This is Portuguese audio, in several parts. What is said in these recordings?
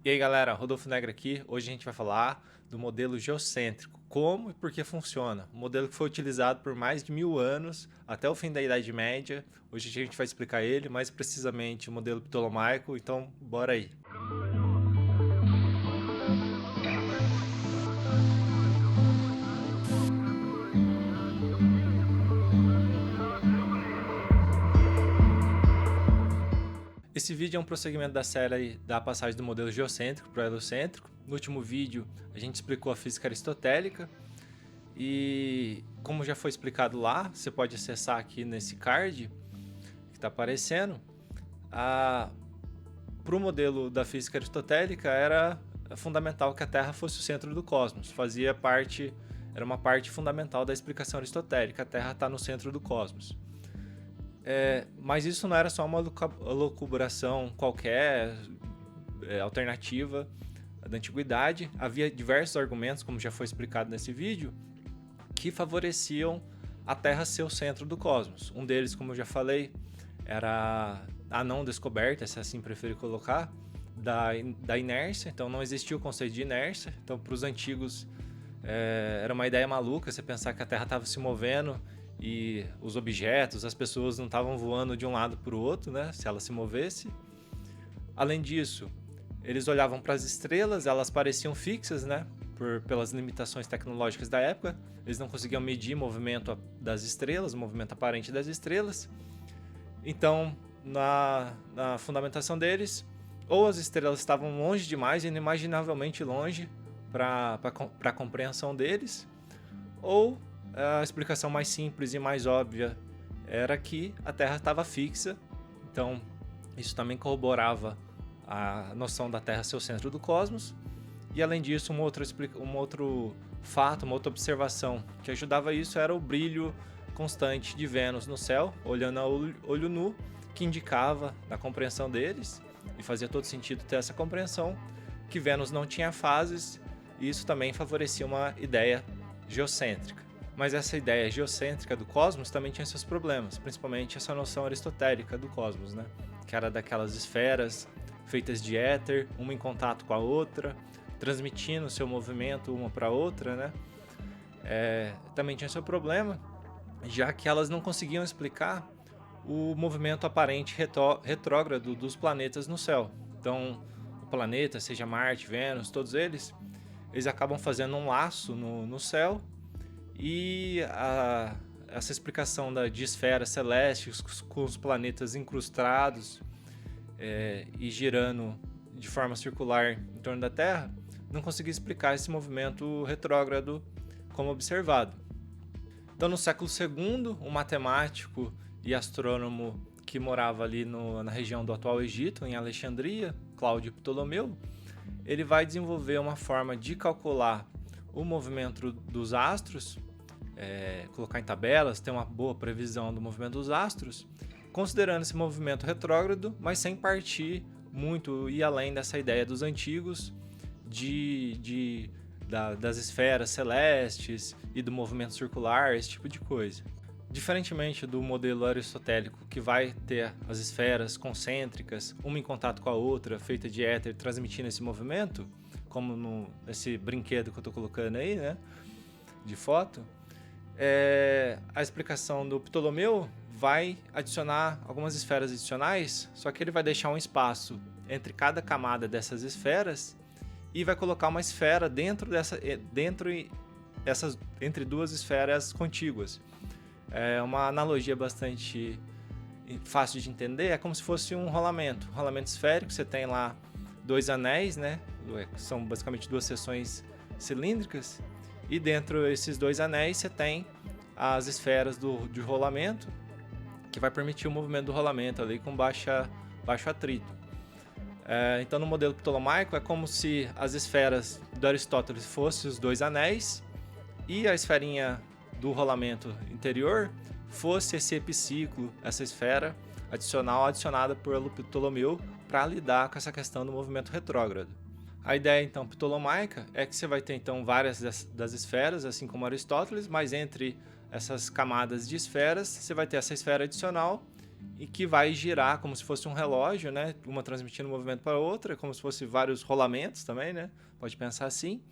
E aí galera, Rodolfo Negra aqui. Hoje a gente vai falar do modelo geocêntrico, como e por que funciona. Um modelo que foi utilizado por mais de 1000 anos, até o fim da Idade Média. Hoje a gente vai explicar ele, mais precisamente o modelo ptolomaico, então bora aí. Esse vídeo é um prosseguimento da série da passagem do modelo geocêntrico para o heliocêntrico. No último vídeo a gente explicou a física aristotélica e, como já foi explicado lá, você pode acessar aqui nesse card que está aparecendo. Para o modelo da física aristotélica era fundamental que a Terra fosse o centro do cosmos, era uma parte fundamental da explicação aristotélica, a Terra está no centro do cosmos. Mas isso não era só uma lucubração qualquer, alternativa da antiguidade. Havia diversos argumentos, como já foi explicado nesse vídeo, que favoreciam a Terra ser o centro do cosmos. Um deles, como eu já falei, era a não descoberta, se assim preferir colocar, da inércia. Então não existia o conceito de inércia. Então, para os antigos, era uma ideia maluca você pensar que a Terra estava se movendo e os objetos, as pessoas não estavam voando de um lado para o outro, né, se ela se movesse. Além disso, eles olhavam para as estrelas, elas pareciam fixas, né, pelas limitações tecnológicas da época. Eles não conseguiam medir o movimento das estrelas, o movimento aparente das estrelas. Então, na fundamentação deles, ou as estrelas estavam longe demais, inimaginavelmente longe para a compreensão deles, ou a explicação mais simples e mais óbvia era que a Terra estava fixa. Então, isso também corroborava a noção da Terra ser o centro do cosmos. E além disso, um outro fato, uma outra observação que ajudava isso era o brilho constante de Vênus no céu, olhando a olho nu, que indicava, na compreensão deles, e fazia todo sentido ter essa compreensão, que Vênus não tinha fases, e isso também favorecia uma ideia geocêntrica. Mas essa ideia geocêntrica do cosmos também tinha seus problemas, principalmente essa noção aristotélica do cosmos, né? Que era daquelas esferas feitas de éter, uma em contato com a outra, transmitindo seu movimento uma para outra, né? Também tinha seu problema, já que elas não conseguiam explicar o movimento aparente retrógrado dos planetas no céu. Então, o planeta, seja Marte, Vênus, todos eles acabam fazendo um laço no céu, e essa explicação de esferas celestes com os planetas incrustados e girando de forma circular em torno da Terra não conseguia explicar esse movimento retrógrado como observado. Então, no século II, um matemático e astrônomo que morava ali na região do atual Egito, em Alexandria, Cláudio Ptolomeu, ele vai desenvolver uma forma de calcular o movimento dos astros, colocar em tabelas, ter uma boa previsão do movimento dos astros, considerando esse movimento retrógrado, mas sem partir muito e além dessa ideia dos antigos das esferas celestes e do movimento circular, esse tipo de coisa. Diferentemente do modelo aristotélico, que vai ter as esferas concêntricas, uma em contato com a outra, feita de éter, transmitindo esse movimento, como nesse brinquedo que eu estou colocando aí, né, de foto, a explicação do Ptolomeu vai adicionar algumas esferas adicionais, só que ele vai deixar um espaço entre cada camada dessas esferas e vai colocar uma esfera entre duas esferas contíguas. É uma analogia bastante fácil de entender, é como se fosse um rolamento esférico. Você tem lá dois anéis, né? São basicamente duas seções cilíndricas, e dentro desses dois anéis você tem as esferas de rolamento, que vai permitir o movimento do rolamento ali com baixo atrito. Então, no modelo ptolomaico, é como se as esferas do Aristóteles fossem os dois anéis e a esferinha do rolamento interior fosse esse epiciclo, essa esfera adicionada por Ptolomeu para lidar com essa questão do movimento retrógrado. A ideia, então, ptolomaica é que você vai ter, então, várias das esferas, assim como Aristóteles, mas entre essas camadas de esferas, você vai ter essa esfera adicional e que vai girar como se fosse um relógio, né? Uma transmitindo um movimento para a outra, como se fosse vários rolamentos também, né? Pode pensar assim.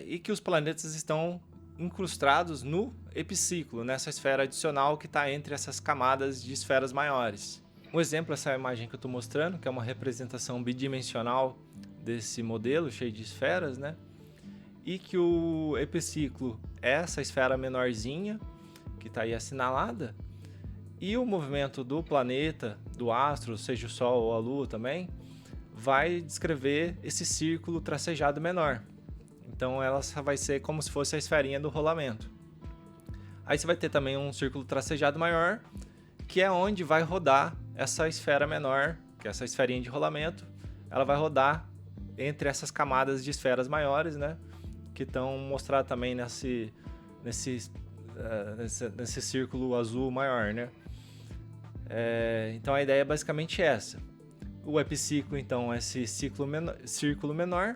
E que os planetas estão incrustados no epiciclo, nessa esfera adicional que está entre essas camadas de esferas maiores. Um exemplo é essa imagem que eu estou mostrando, que é uma representação bidimensional desse modelo cheio de esferas, né? E que o epiciclo é essa esfera menorzinha, que está aí assinalada, e o movimento do planeta, do astro, seja o Sol ou a Lua também, vai descrever esse círculo tracejado menor. Então ela vai ser como se fosse a esferinha do rolamento. Aí você vai ter também um círculo tracejado maior, que é onde vai rodar essa esfera menor, que é essa esferinha de rolamento. Ela vai rodar entre essas camadas de esferas maiores, né? Que estão mostradas também nesse círculo azul maior, né? Então a ideia é basicamente essa. O epiciclo, então, é esse círculo menor.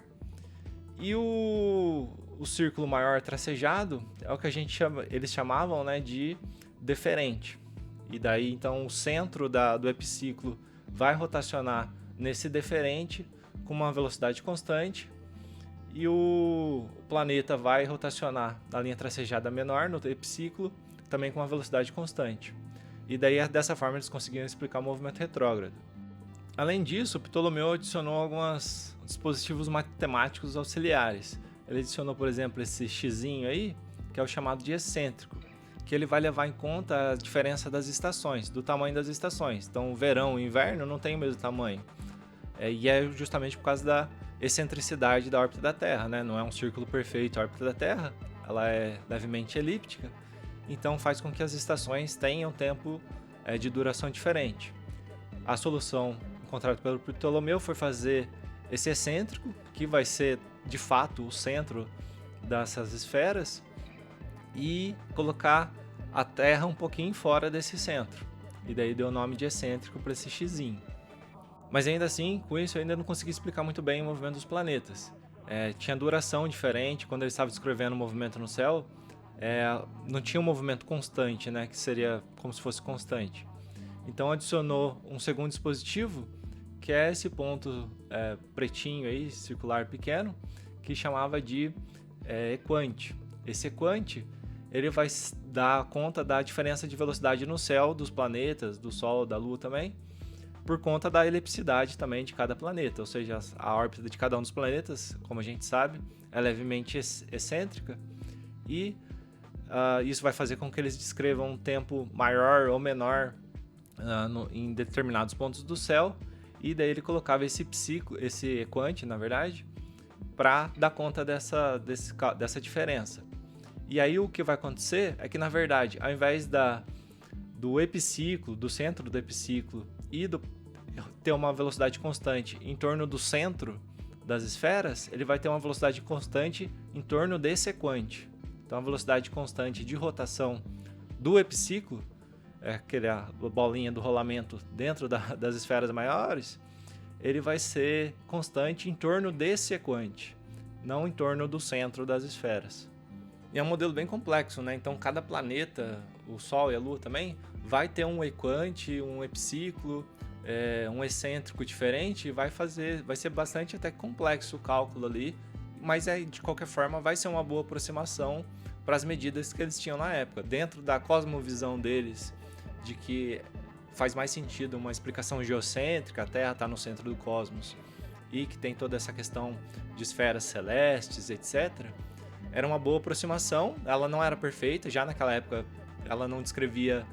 E o círculo maior tracejado é o que eles chamavam, né, de deferente. E daí, então, o centro do epiciclo vai rotacionar nesse deferente com uma velocidade constante e o planeta vai rotacionar na linha tracejada menor, no epiciclo, também com uma velocidade constante. E daí, dessa forma, eles conseguiram explicar o movimento retrógrado. Além disso, Ptolomeu adicionou alguns dispositivos matemáticos auxiliares. Ele adicionou, por exemplo, esse xzinho aí, que é o chamado de excêntrico, que ele vai levar em conta a diferença das estações, do tamanho das estações. Então, verão e inverno não tem o mesmo tamanho. E é justamente por causa da excentricidade da órbita da Terra, né? Não é um círculo perfeito a órbita da Terra, ela é levemente elíptica, então faz com que as estações tenham tempo de duração diferente. A solução encontrada pelo Ptolomeu foi fazer esse excêntrico, que vai ser de fato o centro dessas esferas, e colocar a Terra um pouquinho fora desse centro. E daí deu o nome de excêntrico para esse xzinho. Mas ainda assim, com isso eu ainda não consegui explicar muito bem o movimento dos planetas. Tinha duração diferente, quando ele estava descrevendo o movimento no céu, não tinha um movimento constante, né, que seria como se fosse constante. Então adicionou um segundo dispositivo, que é esse ponto pretinho aí, circular pequeno, que chamava de equante. Esse equante, ele vai dar conta da diferença de velocidade no céu dos planetas, do Sol, da Lua também, por conta da elipsidade também de cada planeta, ou seja, a órbita de cada um dos planetas, como a gente sabe, é levemente excêntrica, e isso vai fazer com que eles descrevam um tempo maior ou menor em determinados pontos do céu, e daí ele colocava esse equante, na verdade, para dar conta dessa diferença. E aí o que vai acontecer é que, na verdade, ao invés do epiciclo, do centro do epiciclo, e ter uma velocidade constante em torno do centro das esferas, ele vai ter uma velocidade constante em torno desse equante. Então a velocidade constante de rotação do epiciclo, aquela bolinha do rolamento dentro das esferas maiores, ele vai ser constante em torno desse equante, não em torno do centro das esferas. E é um modelo bem complexo, né? Então cada planeta, o Sol e a Lua também, vai ter um equante, um epiciclo, um excêntrico diferente, vai ser bastante até complexo o cálculo ali, mas de qualquer forma vai ser uma boa aproximação para as medidas que eles tinham na época, dentro da cosmovisão deles, de que faz mais sentido uma explicação geocêntrica, a Terra está no centro do cosmos, e que tem toda essa questão de esferas celestes, etc. Era uma boa aproximação, ela não era perfeita, já naquela época ela não descrevia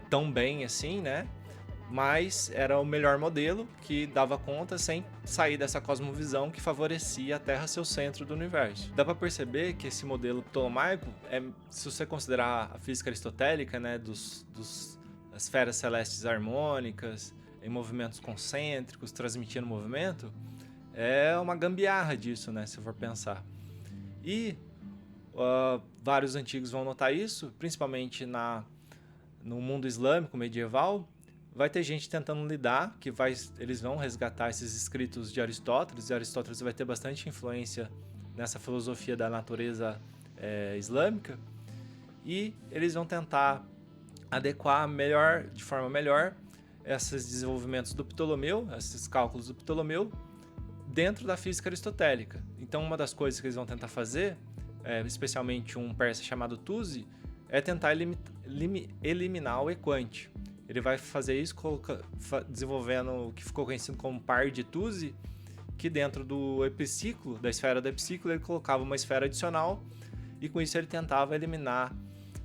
tão bem assim, né? Mas era o melhor modelo que dava conta sem sair dessa cosmovisão que favorecia a Terra ser o centro do universo. Dá para perceber que esse modelo ptolomaico, se você considerar a física aristotélica, né, dos esferas celestes harmônicas, em movimentos concêntricos, transmitindo movimento, é uma gambiarra disso, né, se for pensar. E vários antigos vão notar isso, principalmente no mundo islâmico medieval. Vai ter gente tentando lidar, eles vão resgatar esses escritos de Aristóteles, e Aristóteles vai ter bastante influência nessa filosofia da natureza islâmica, e eles vão tentar adequar melhor, de forma melhor, esses desenvolvimentos do Ptolomeu, esses cálculos do Ptolomeu, dentro da física aristotélica. Então, uma das coisas que eles vão tentar fazer, especialmente um persa chamado Tuzi, é tentar eliminar o equante. Ele vai fazer isso desenvolvendo o que ficou conhecido como par de Tuzi, que dentro do epiciclo, da esfera do epiciclo, ele colocava uma esfera adicional e com isso ele tentava eliminar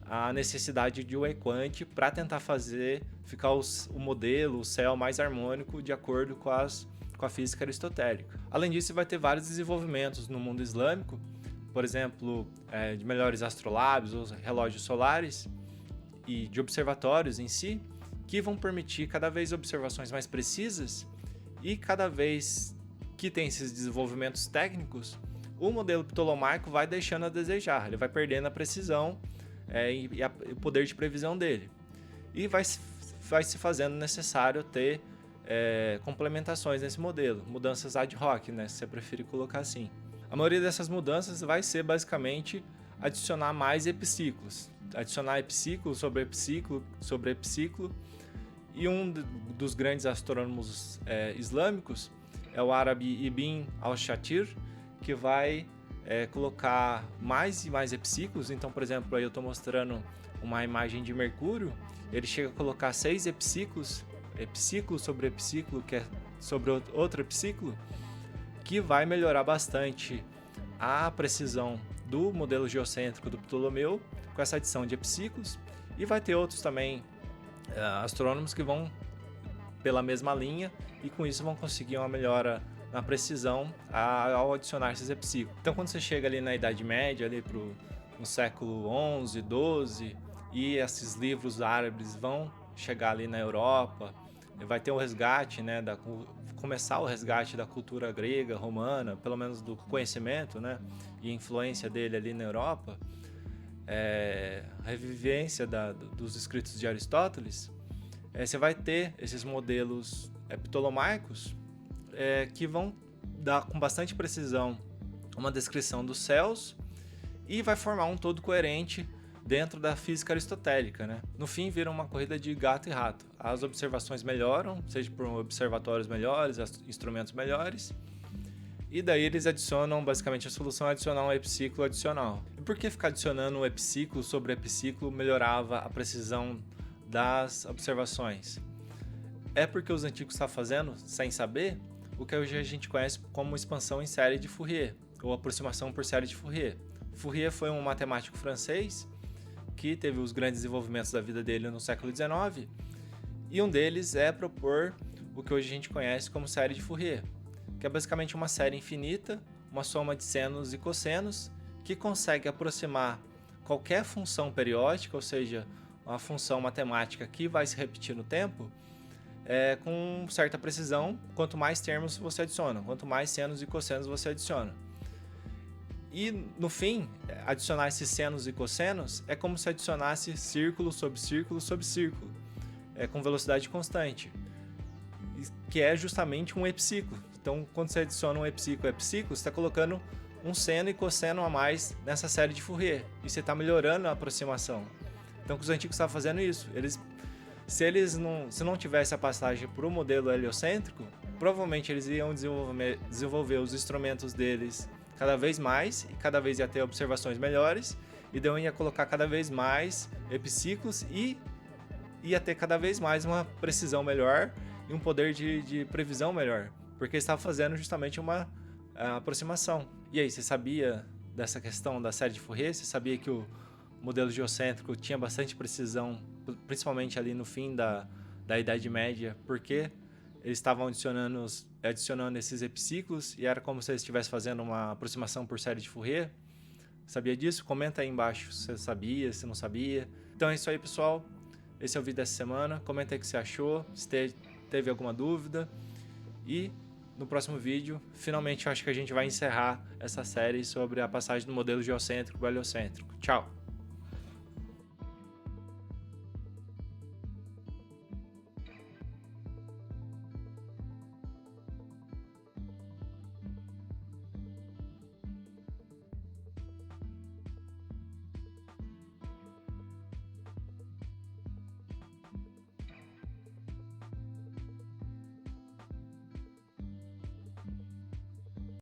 a necessidade de um equante para tentar fazer ficar o modelo, o céu mais harmônico de acordo com a física aristotélica. Além disso, vai ter vários desenvolvimentos no mundo islâmico, por exemplo, de melhores astrolábios ou relógios solares e de observatórios em si, que vão permitir cada vez observações mais precisas e cada vez que tem esses desenvolvimentos técnicos, o modelo ptolomaico vai deixando a desejar, ele vai perdendo a precisão e o poder de previsão dele. E vai se fazendo necessário ter complementações nesse modelo, mudanças ad hoc, né, se você preferir colocar assim. A maioria dessas mudanças vai ser basicamente adicionar mais epiciclos, adicionar epiciclo sobre epiciclo sobre epiciclo. E um dos grandes astrônomos islâmicos é o árabe Ibn al-Shatir, que vai colocar mais e mais epiciclos. Então, por exemplo, aí eu estou mostrando uma imagem de Mercúrio, ele chega a colocar 6 epiciclos, epiciclo sobre epiciclo, que é sobre outro epiciclo, que vai melhorar bastante a precisão do modelo geocêntrico do Ptolomeu com essa adição de epiciclos. E vai ter outros também astrônomos que vão pela mesma linha e com isso vão conseguir uma melhora na precisão ao adicionar esses epiciclos. Então, quando você chega ali na Idade Média, ali no século XI, XII, e esses livros árabes vão chegar ali na Europa, vai ter um resgate, né, começar o resgate da cultura grega, romana, pelo menos do conhecimento, né, e influência dele ali na Europa, a revivência dos escritos de Aristóteles, você vai ter esses modelos ptolomaicos que vão dar com bastante precisão uma descrição dos céus e vai formar um todo coerente dentro da física aristotélica, né? No fim, vira uma corrida de gato e rato. As observações melhoram, seja por observatórios melhores, instrumentos melhores, e daí eles adicionam, basicamente a solução é adicionar um epiciclo adicional. E por que ficar adicionando um epiciclo sobre epiciclo melhorava a precisão das observações? É porque os antigos estavam fazendo, sem saber, o que hoje a gente conhece como expansão em série de Fourier, ou aproximação por série de Fourier. Fourier foi um matemático francês que teve os grandes desenvolvimentos da vida dele no século XIX, e um deles é propor o que hoje a gente conhece como série de Fourier, que é basicamente uma série infinita, uma soma de senos e cossenos, que consegue aproximar qualquer função periódica, ou seja, uma função matemática que vai se repetir no tempo, com certa precisão, quanto mais termos você adiciona, quanto mais senos e cossenos você adiciona. E, no fim, adicionar esses senos e cossenos é como se adicionasse círculo sobre círculo sobre círculo, com velocidade constante, que é justamente um epiciclo. Então, quando você adiciona um epiciclo a epiciclo, você está colocando um seno e cosseno a mais nessa série de Fourier, e você está melhorando a aproximação. Então, os antigos estavam fazendo isso. Se não tivesse a passagem para o modelo heliocêntrico, provavelmente eles iam desenvolver os instrumentos deles cada vez mais, e cada vez ia ter observações melhores, e daí ia colocar cada vez mais epiciclos e ia ter cada vez mais uma precisão melhor e um poder de previsão melhor, porque eles estavam fazendo justamente uma aproximação. E aí, você sabia dessa questão da série de Fourier? Você sabia que o modelo geocêntrico tinha bastante precisão, principalmente ali no fim da Idade Média, porque eles estavam adicionando esses epiciclos e era como se eles estivessem fazendo uma aproximação por série de Fourier? Sabia disso? Comenta aí embaixo se você sabia, se não sabia. Então é isso aí, pessoal. Esse é o vídeo dessa semana. Comenta aí o que você achou, se teve alguma dúvida. E no próximo vídeo, finalmente, eu acho que a gente vai encerrar essa série sobre a passagem do modelo geocêntrico para o heliocêntrico. Tchau!